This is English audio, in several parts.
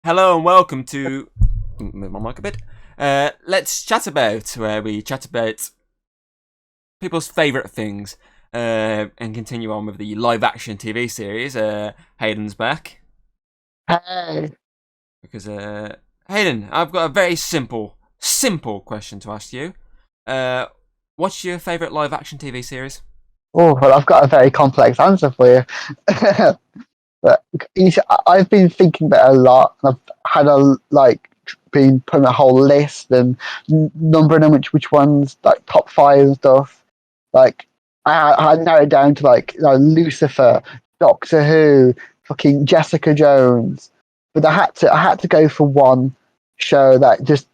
Hello and welcome to move my mic a bit. Let's chat about where we chat about people's favourite things and continue on with the live action TV series. Hayden's back Hey. because Hayden, I've got a very simple question to ask you. What's your favourite live action TV series? Oh, well, I've got a very complex answer for you. But I've been thinking about it a lot. I've had been putting a whole list and numbering them, which ones like top five and stuff. Like I narrowed down to Lucifer, Doctor Who, fucking Jessica Jones. But I had to go for one show that just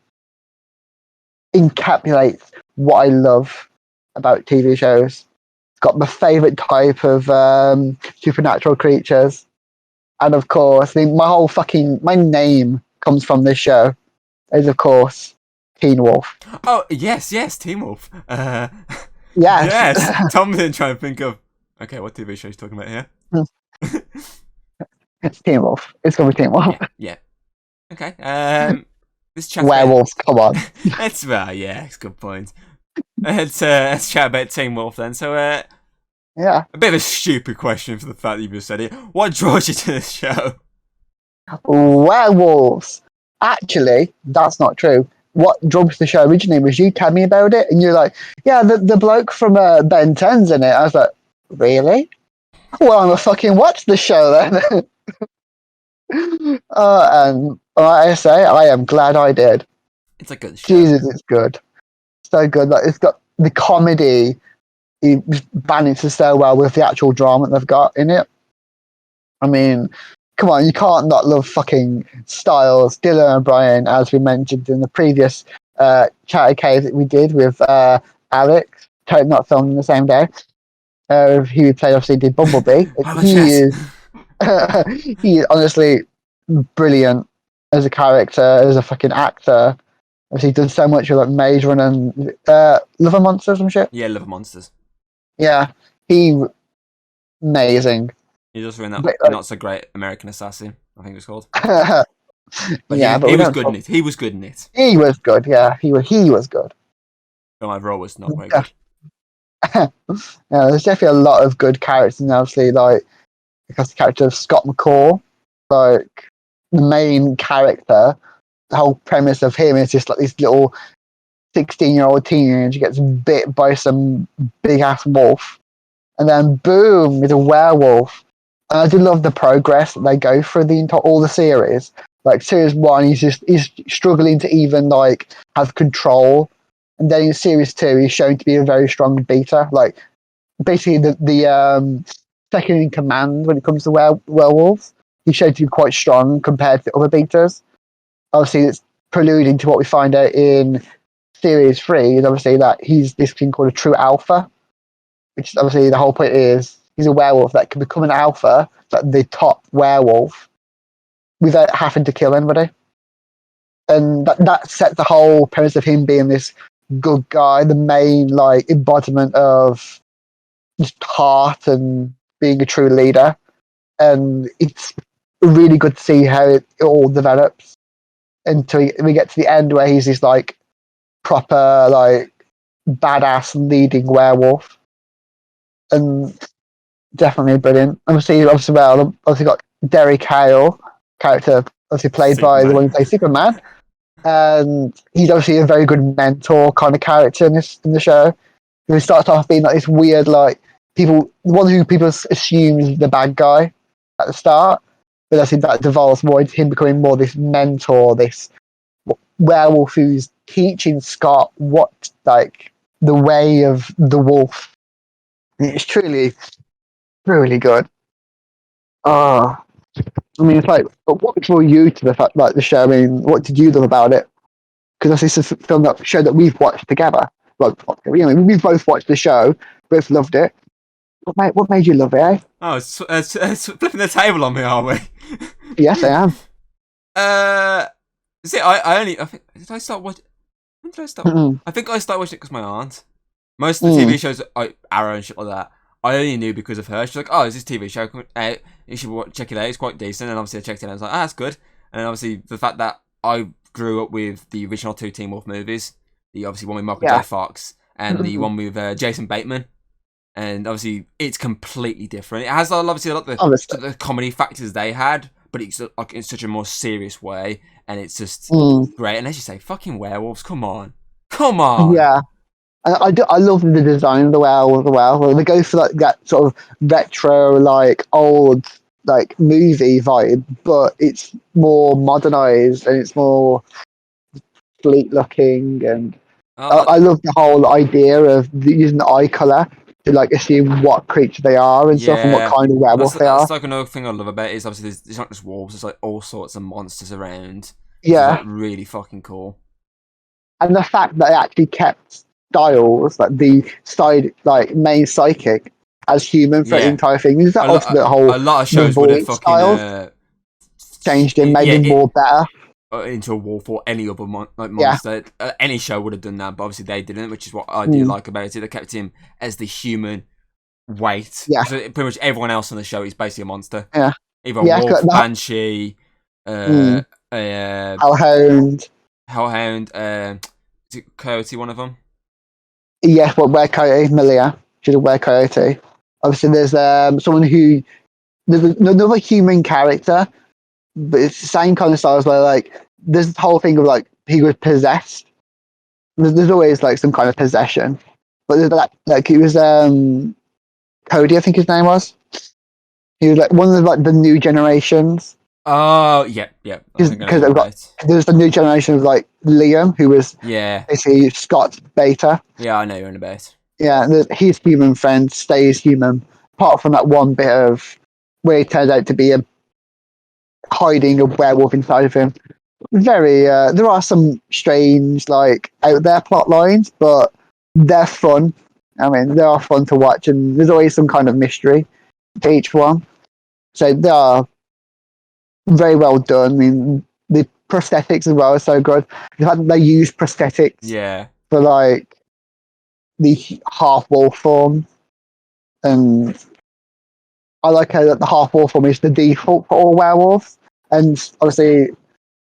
encapsulates what I love about TV shows. It's got my favourite type of supernatural creatures. And of course, my name comes from this show. Is of course Teen Wolf. Oh yes, Teen Wolf. Yes. Yes. Tom's been trying to think of. Okay, what TV show are you talking about here? It's Teen Wolf. It's gonna be Teen Wolf. Yeah. Okay. This chat Werewolves, come on. It's it's a good point. Let's chat about Teen Wolf then. So Yeah. a bit of a stupid question for the fact that you just said it. What draws you to this show? Werewolves. Actually, that's not true. What drew me to the show originally was you telling me about it, and you're like, "Yeah, the bloke from Ben 10's in it." I was like, "Really? Well, I'm gonna fucking watch the show then." And like I say, I am glad I did. It's a good show. Jesus, it's good, so good. Like it's got the comedy, it balances so well with the actual drama they've got in it. I mean, come on, you can't not love fucking Styles, Dylan O'Brien, as we mentioned in the previous chat cave that we did with Alex, totally not filmed in the same day. Who played obviously did Bumblebee. He is honestly brilliant as a character, as a fucking actor. Obviously, done so much with like Maze Runner and Love and Monsters and shit. Yeah, Love Monsters. Yeah, amazing. He just ran that Not So Great American Assassin, I think it was called. But he was good in it. He was good in it. He was good, yeah. He was good. But my role was not very good. Yeah, there's definitely a lot of good characters, and obviously, because the character of Scott McCall, like the main character, the whole premise of him is just like this little 16-year-old teenager gets bit by some big ass wolf, and then boom, he's a werewolf. And I do love the progress that they go through all the series. Like series 1, he's struggling to even have control, and then in series 2, he's shown to be a very strong beater. Like basically the second in command when it comes to werewolves. He's shown to be quite strong compared to other beaters. Obviously, it's preluding to what we find out in series 3. Is obviously that he's this thing called a true alpha, which is obviously the whole point is he's a werewolf that can become an alpha, like the top werewolf, without having to kill anybody. And that sets the whole premise of him being this good guy, the main embodiment of just heart and being a true leader. And it's really good to see how it all develops until we get to the end where he's this proper badass leading werewolf. And definitely brilliant. Obviously got Derek Hale, character obviously played by the one who plays Superman, and he's obviously a very good mentor kind of character in the show. He starts off being like this weird the one who people assume is the bad guy at the start, but I think that devolves more into him becoming more this mentor, this werewolf who's teaching Scott what the way of the wolf. It's truly really good. I mean, it's what drew you to the fact the show? I mean, what did you love about it? Because this is a show that we've watched together. We've both watched the show, both loved it. What made you love it? Eh? Oh, it's flipping the table on me, are we? Yes, I am. See, I think did I start watching? When did I start? I think I started watching it because my aunt. Most of the TV shows, Arrow and shit like that, I only knew because of her. She's like, "Oh, is this TV show? You should check it out. It's quite decent." And obviously, I checked it out. I was like, "Ah, that's good." And obviously the fact that I grew up with the original 2 Teen Wolf movies, the obviously one with Michael J. Fox and the one with Jason Bateman. And obviously, it's completely different. It has obviously a lot of the comedy factors they had, but it's like in such a more serious way, and it's just great. And as you say, fucking werewolves, come on. Yeah, I love the design of the werewolf as well. They go for like that sort of retro, like old, like movie vibe, but it's more modernized and it's more sleek looking. And I love the whole idea of using the eye color to like assume what creature they are and stuff, and what kind of werewolf they are. That's like another thing I love about it is obviously there's not just wolves, there's like all sorts of monsters around. Yeah, which is, like, really fucking cool. And the fact that they actually kept Styles, like the side, like main psychic, as human for the entire thing. Is that also the whole? A lot of shows would have fucking changed him, made him more better. Into a wolf or any other monster. Any show would have done that, but obviously they didn't, which is what I do like about it. They kept him as the human weight. Yeah. So pretty much everyone else on the show is basically a monster. Yeah. Either wolf, banshee, hellhound. Is it Coyote one of them? Yes, but Coyote, Malia. She's a Coyote. Obviously, there's someone who there's another human character, but it's the same kind of style as well. Like there's this whole thing of like he was possessed. There's always like some kind of possession, but there's like it was Cody, I think his name was. He was like one of like the new generations. Oh yeah. Because there's the new generation of like Liam, who was basically Scott Beta. Yeah, I know you're in a bit. Yeah, his human friend stays human, apart from that one bit of where he turns out to be hiding a werewolf inside of him. Very, there are some strange, like out there plot lines, but they're fun. I mean, they are fun to watch, and there's always some kind of mystery to each one. So they are very well done. I mean, the prosthetics as well are so good. The fact that they use prosthetics for like the half wolf form, and I like how that the half wolf form is the default for all werewolves, and obviously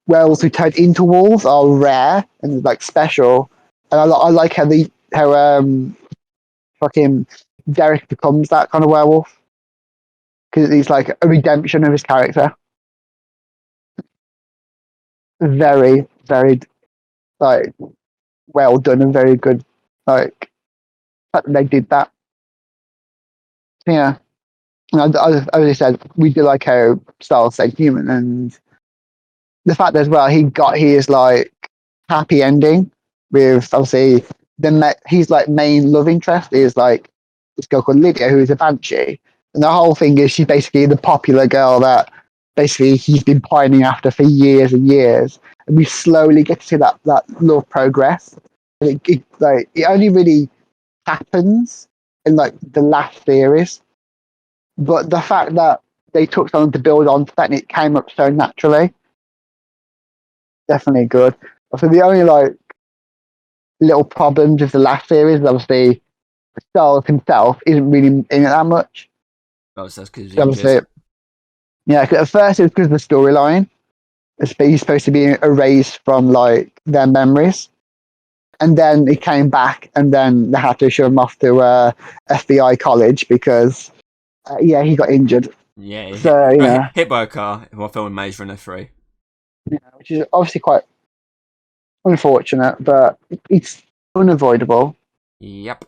werewolves who turn into wolves are rare and like special. And I like how fucking Derek becomes that kind of werewolf, because he's like a redemption of his character. Very, very like well done and very good. Like fact that they did that. Yeah. And as I said, we do like how Styles stayed human, and the fact as well his like happy ending with obviously his like main love interest is like this girl called Lydia, who is a banshee, and the whole thing is she's basically the popular girl that basically he's been pining after for years and years, and we slowly get to see that love progress. And it only really happens in like the last series, but the fact that they took something to build on to that and it came up so naturally, definitely good. So the only like little problems with the last series is obviously Styles himself isn't really in it that much. Oh, so that's because at first it was because of the storyline. He's supposed to be erased from like their memories, and then he came back, and then they had to show him off to FBI college because he got injured. Yeah, so hit by a car while filming Maze Runner 3. Yeah, which is obviously quite unfortunate, but it's unavoidable. Yep.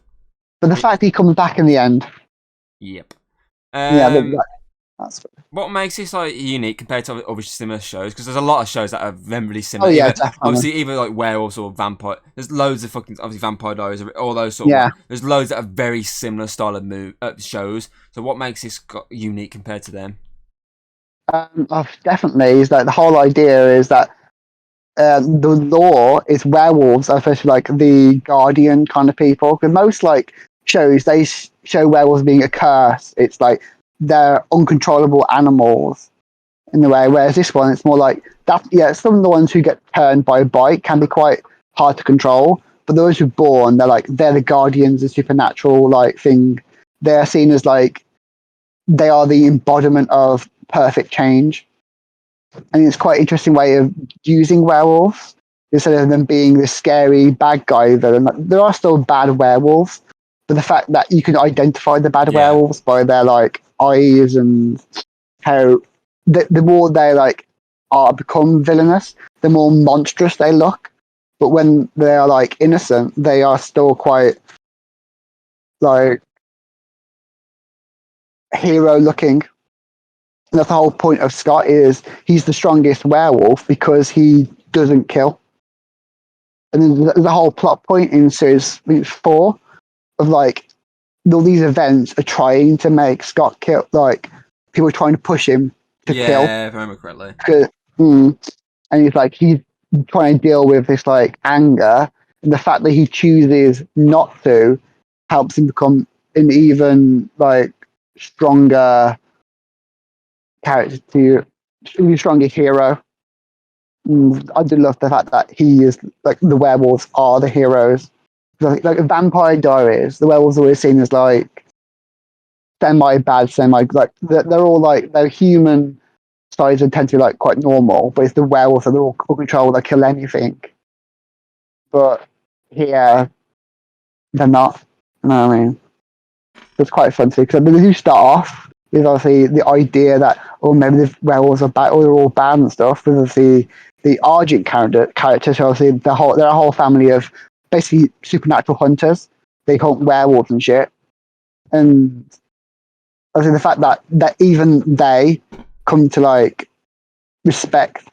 But the fact he comes back in the end. Yep. That's what makes this like unique compared to other similar shows? Because there's a lot of shows that are really similar. Oh yeah, definitely. Obviously, either like werewolves or vampire. There's loads of fucking obviously Vampire Diaries, all those sort of. There's loads that are very similar style of shows. So what makes this unique compared to them? Definitely is that the whole idea is that the law is werewolves are supposed to be like the guardian kind of people. Because most like shows they show werewolves being a curse. It's like they're uncontrollable animals in a way, whereas this one it's more like that. Yeah, some of the ones who get turned by a bite can be quite hard to control, but those who are born, they're the guardians, the supernatural like thing. They're seen as like they are the embodiment of perfect change. and it's quite an interesting way of using werewolves instead of them being this scary bad guy. There are still bad werewolves, but the fact that you can identify the bad Yeah. werewolves by their like eyes and how the more they like are become villainous, the more monstrous they look. But when they are like innocent, they are still quite like hero looking. And that's the whole point of Scott is he's the strongest werewolf because he doesn't kill. And then the whole plot point in series 4 of like all these events are trying to make Scott kill, like people are trying to push him to kill. Yeah, if I remember correctly. And he's trying to deal with this like anger, and the fact that he chooses not to helps him become an even like stronger character to a stronger hero. I do love the fact that he is like the werewolves are the heroes. Like Vampire Diaries, the werewolves are always seen as like semi bad, semi like they're all like their human sides are tend to be like quite normal, but it's the werewolves that they're all control, they kill anything. But here they're not. You know what I mean? It's quite fun too because they do start off with obviously the idea that maybe the werewolves are bad or they're all bad and stuff. With the Argent characters, obviously they're a whole family of basically supernatural hunters. They call them werewolves and shit. And obviously the fact that even they come to like respect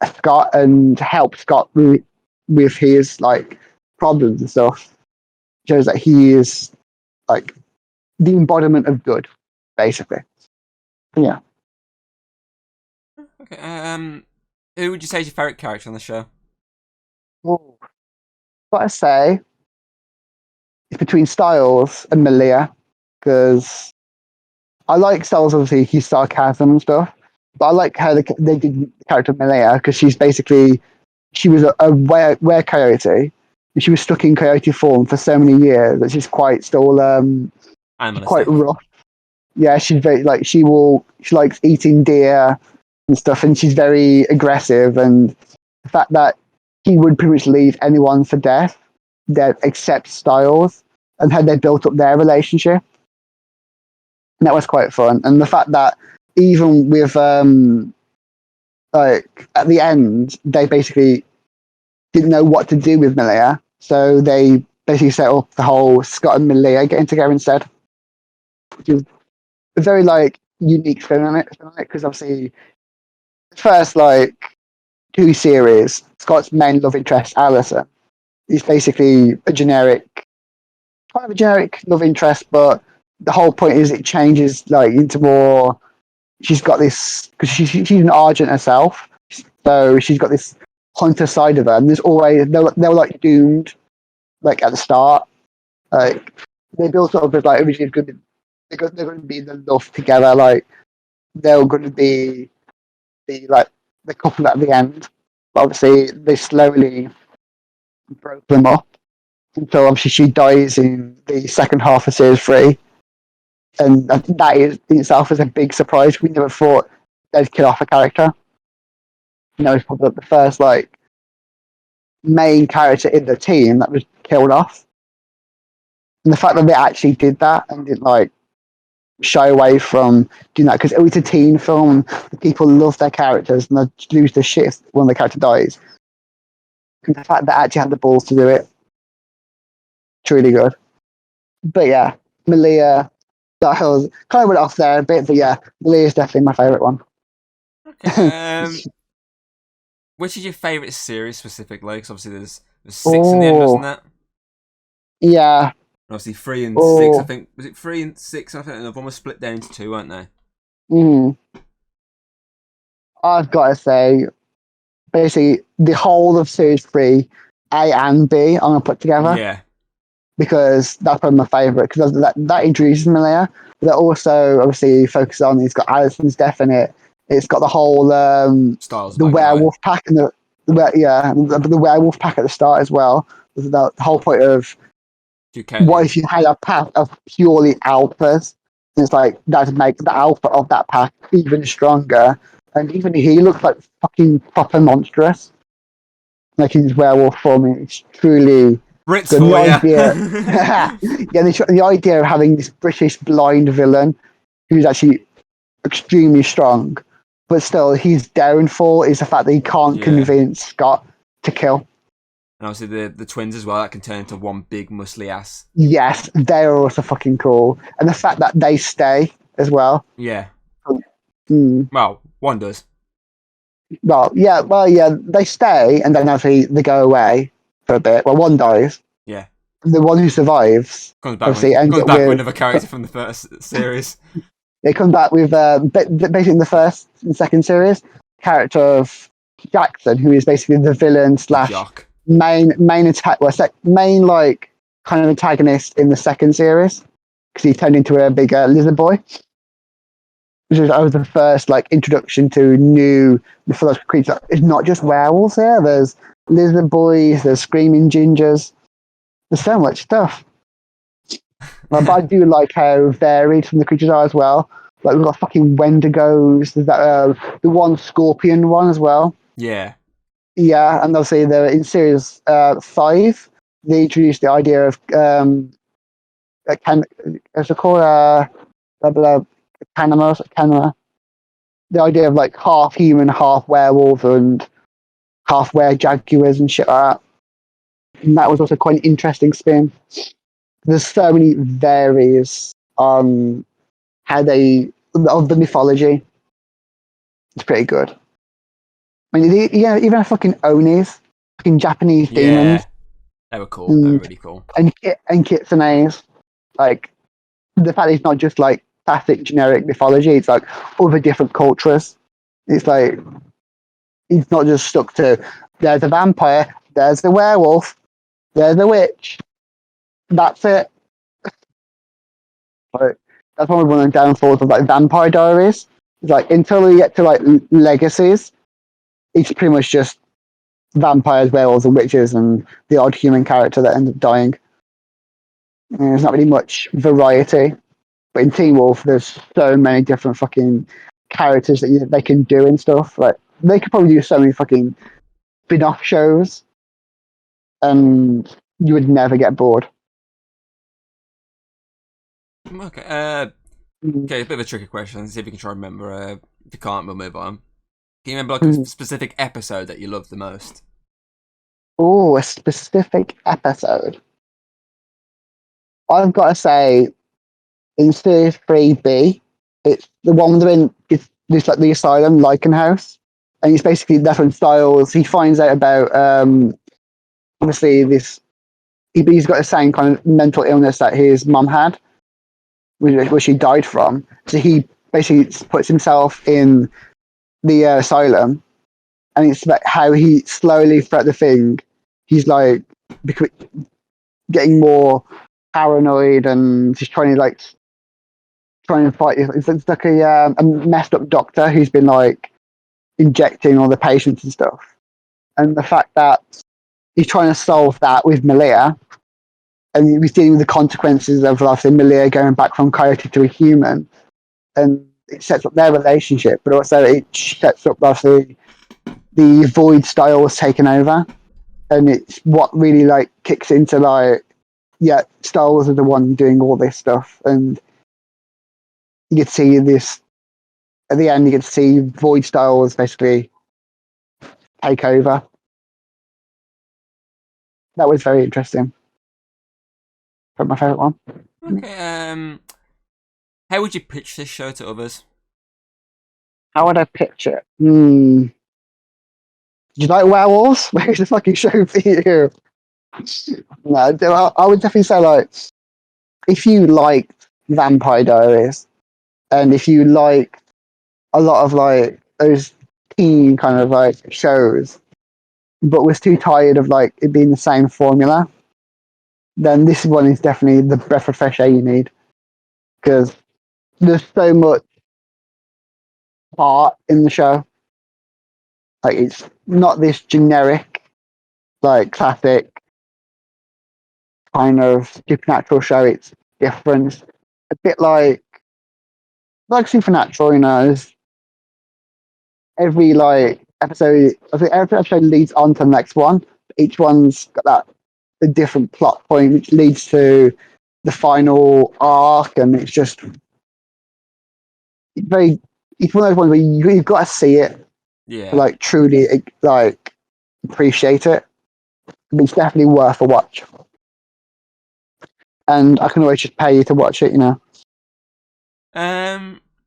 Scott and help Scott with his like problems and stuff shows that he is like the embodiment of good, basically. Yeah. Okay. Who would you say is your favorite character on the show? Well, what I say is between Styles and Malia because I like Styles, obviously, his sarcasm and stuff, but I like how they did the character Malia because she was a were coyote and she was stuck in coyote form for so many years that she's quite still quite Animalistic. rough. Yeah, she's very like she likes eating deer and stuff, and she's very aggressive. And the fact that he would pretty much leave anyone for death, that except Styles, and how they built up their relationship, and that was quite fun. And the fact that even with like at the end, they basically didn't know what to do with Malia, so they basically set up the whole Scott and Malia getting together instead, which is a very like unique spin on it because obviously the first like 2 series, Scott's main love interest, Alison, is basically a generic, kind of a generic love interest, but the whole point is it changes like into more. She's got this because she's an Argent herself, so she's got this hunter side of her, and there's always they were like doomed like at the start. Like they built up as like originally good. They're going to be the love together. Like they're going to be like the couple at the end. But obviously, they slowly broke them up. And so obviously, she dies in the second half of series 3, and that is in itself is a big surprise. We never thought they'd kill off a character. It's probably the first like main character in the team that was killed off. And the fact that they actually did that and didn't like shy away from doing that because it was a teen film. People love their characters and they lose their shit when the character dies. And the fact that I actually had the balls to do it, it's really good. But yeah, Malia, that was kind of went off there a bit, but yeah, Malia is definitely my favourite one. Okay. Which is your favourite series specifically? Because obviously there's 6 in the end, wasn't there? Yeah. Obviously 3 and 6. I think was it 3 and 6? I think they've almost split down into 2, weren't they? I've got to say, basically, the whole of series 3, A and B, I'm gonna put together. Yeah. Because that's probably my favourite because that introduces Malia. But that also obviously focuses on it's got Alison's death in it. It's got the whole Styles the werewolf pack and the werewolf pack at the start as well. The whole point of what if you had a pack of purely alphas? And it's like that to make the alpha of that pack even stronger and even he looks like fucking proper monstrous. Like his werewolf form is truly Brits good. The for idea, you. yeah, the idea of having this British blind villain who's actually extremely strong, but still his downfall is the fact that he can't Yeah. convince Scott to kill. And obviously the twins as well, that can turn into one big muscly ass. Yes, they're also fucking cool, and the fact that they stay as well. Yeah. Mm. Well, one does. Well, yeah, they stay, and then obviously they go away for a bit. Well, one dies. Yeah. The one who survives Comes back obviously ends comes up back with with. another character from the first series. They come back with basically in the first and second series character of Jackson, who is basically the villain slash Jock. main attack, main like kind of antagonist in the second series because he turned into a bigger lizard boy. Which was the first like introduction to new mythological creatures. It's not just werewolves here. There's lizard boys. There's screaming gingers. There's so much stuff. But I do like how varied some of the creatures are as well. Like we've got fucking Wendigos. There's that the one scorpion one as well. Yeah. Yeah, and obviously they're in series 5. They introduced the idea of as it called blah, blah, Canema. The idea of like half human, half werewolf, and half were-jaguars and shit like that. And that was also quite an interesting spin. There's so many varies on how they of the mythology. It's pretty good. I mean, yeah, even a fucking Onis, fucking Japanese demons, Yeah. They were cool. They were really cool. and kitsunes. Like the fact that it's not just like classic generic mythology; it's like other different cultures. It's like it's not just stuck to there's a vampire, there's the werewolf, there's a witch. That's it. Like, that's one of the downfalls of like Vampire Diaries. It's like until we get to like legacies, it's pretty much just vampires, werewolves, and witches, and the odd human character that ends up dying. And there's not really much variety. But in Teen Wolf, there's so many different fucking characters that they can do and stuff. Like they could probably do so many fucking spin-off shows, and you would never get bored. Okay. Okay, a bit of a tricky question. See if you can try and remember. If you can't, we'll move on. Can you remember like a specific episode that you loved the most? Oh, a specific episode. I've got to say, in Series 3B, it's the one they're in. It's this like the asylum, Lycan House, and it's basically different styles. He finds out about obviously this. He's got the same kind of mental illness that his mum had, which he died from. So he basically puts himself in the asylum, and it's like how he slowly throughout the thing, he's like getting more paranoid and just trying to fight. It's like a messed up doctor who's been like injecting all the patients and stuff, and the fact that he's trying to solve that with Malia, and he's dealing with the consequences of obviously Malia going back from coyote to a human, and it sets up their relationship, but also it sets up obviously the void style was taken over, and it's what really like kicks into like yeah, Star Wars is the one doing all this stuff, and you get to see this at the end. You get to see Void Styles basically take over. That was very interesting. Probably my favorite one. Okay. How would you pitch this show to others? How would I pitch it? Do you like werewolves? Where's the fucking show for you? No, I would definitely say like if you like Vampire Diaries and if you like a lot of like those teen kind of like shows, but was too tired of like it being the same formula, then this one is definitely the breath of fresh air you need because there's so much heart in the show. Like it's not this generic, like classic kind of supernatural show. It's different. It's a bit like Supernatural, you know. every like episode, I think every episode leads on to the next one. Each one's got that a different plot point, which leads to the final arc, and it's just very. It's one of those ones where you've got to see it to Yeah. like truly like appreciate it. But it's definitely worth a watch, and I can always just pay you to watch it. You know.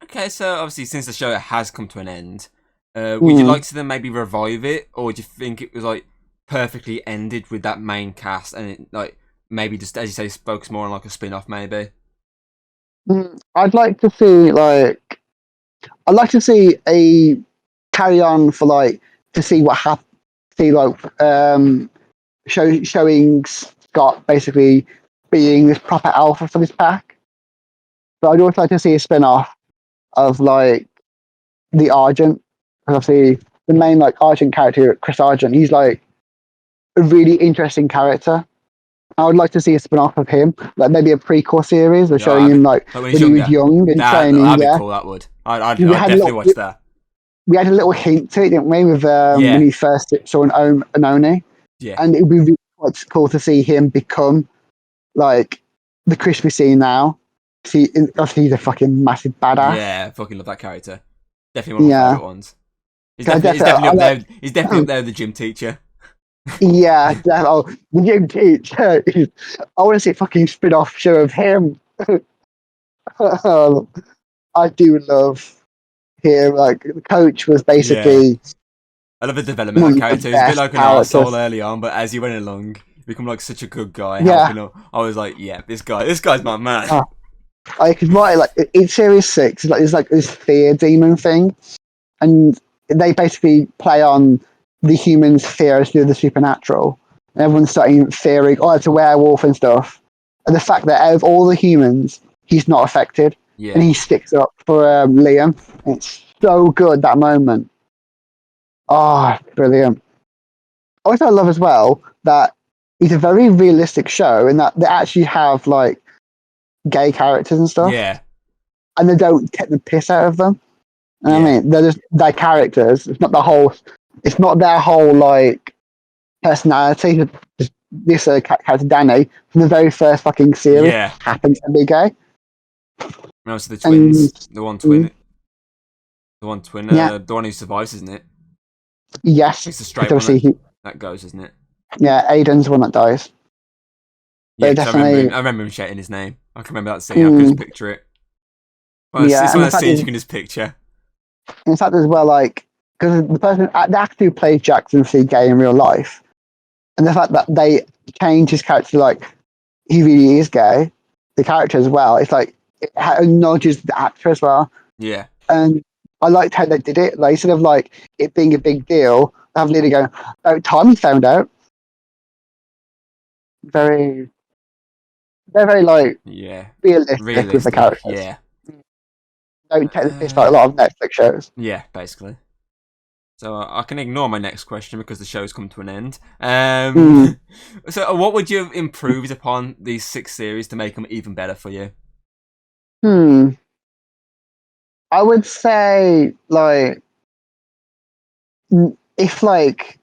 Okay, so obviously since the show has come to an end, would you Mm. like to then maybe revive it, or do you think it was like perfectly ended with that main cast and it, like maybe just as you say focus more on like a spin-off maybe? I'd like to see like I'd like to see a carry on for like to see what happens. See like showing Scott basically being this proper alpha for this pack. But I'd also like to see a spin off of like the Argent. Because obviously the main like Argent character, Chris Argent, he's like a really interesting character. I would like to see a spin off of him, like maybe a prequel series of Yeah, showing him like when he's when he was younger. young and training. That'd be Yeah, cool. That would. I'd we had a definitely little watch that. we had a little hint to it, didn't we, with Yeah, when he first saw an Oni, yeah, and it would be really quite cool to see him become like the Chris we see now. See, obviously he's a fucking massive badass. yeah. Fucking love that character. Definitely one of my Yeah, favorite ones. He's definitely I up like, there. He's definitely up there with the gym teacher. yeah. Oh, the gym teacher. I want to see a fucking spin-off show of him. I do love him. Like the coach was Yeah. basically I love the development of one that of the character. He's a bit best like an characters. arsehole early on, but as he went along, he become like such a good guy, Yeah, helping up. I was like, yeah, this guy's my man. oh, like right, like in series 6, like there's like this fear demon thing, and they basically play on the humans' fear as to the supernatural. And everyone's starting fearing, oh, it's a werewolf and stuff. And the fact that out of all the humans, he's not affected, and Yeah, he sticks up for Liam. It's so good that moment. Oh, brilliant. Also, I love as well that it's a very realistic show in that they actually have like gay characters and stuff, yeah, and they don't take the piss out of them. You know what I yeah, mean, they're just their characters. It's not the whole. It's not their whole like personality. Just this character Danny from the very first fucking series yeah. happens to be gay, And also the and twins, the one twin, yeah, the one who survives, isn't it? yes, It's the because straight one obviously that goes, isn't it? yeah, Aiden's the one that dies. Yeah, But because definitely, I remember him shouting his name. I can remember that scene. I can just picture it. Well, yeah, it's and one the of those fact scenes is, you can just picture. in fact as well, like because the actor who plays Jackson is gay in real life, and the fact that they change his character to, like he really is gay, the character as well. It's like it acknowledges the actor as well, Yeah, and I liked how they did it. Like instead of like it being a big deal, they have Lily going, "Oh, Tommy found out." Very, they're very like yeah. realistic with the Realistic, characters. yeah. Don't take the piss like a lot of Netflix shows. Yeah, basically. So I can ignore my next question because the show's come to an end. Mm. So what would you have improved upon these 6 series to make them even better for you? Hmm. I would say like if like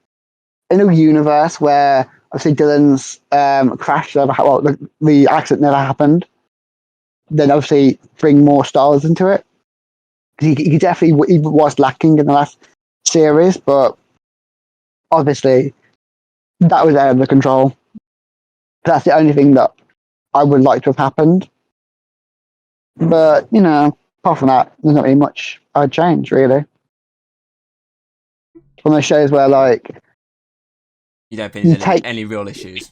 in a universe where obviously Dylan's crash never well the accident never happened, then obviously bring more stars into it. He definitely he was lacking in the last series, but obviously that was out of the control. That's the only thing that I would like to have happened. But you know, apart from that, there's not really much I'd change really. One of those shows where like You don't think you there's take any real issues?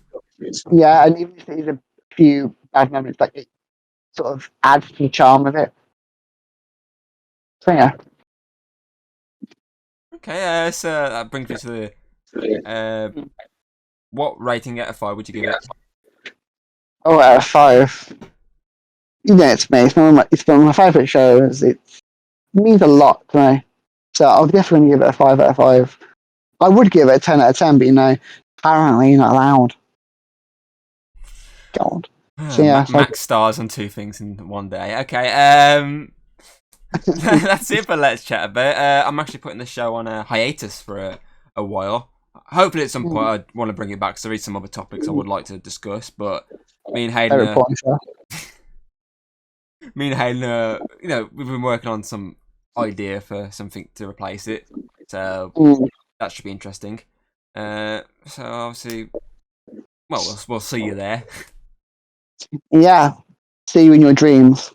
yeah, and even if there's a few bad moments, like it sort of adds to the charm of it. So yeah. Okay, so that brings me to the what rating out of 5 would you give it? Oh, out of 5. You know, it's me. It's one of my favourite shows. It means a lot to me. So I'll definitely give it a 5 out of 5. I would give it a 10 out of 10, but you know, apparently you're not allowed. God. So yeah, so Max stars on 2 things in one day. Okay, That's it for Let's Chat About. I'm actually putting the show on a hiatus for a while. Hopefully, at some point, I want to bring it back. So there is some other topics I would like to discuss. But me and Hayden, Favorite pointer. we've been working on some idea for something to replace it. So Mm. that should be interesting. So obviously, well, we'll see you there. Yeah. See you in your dreams.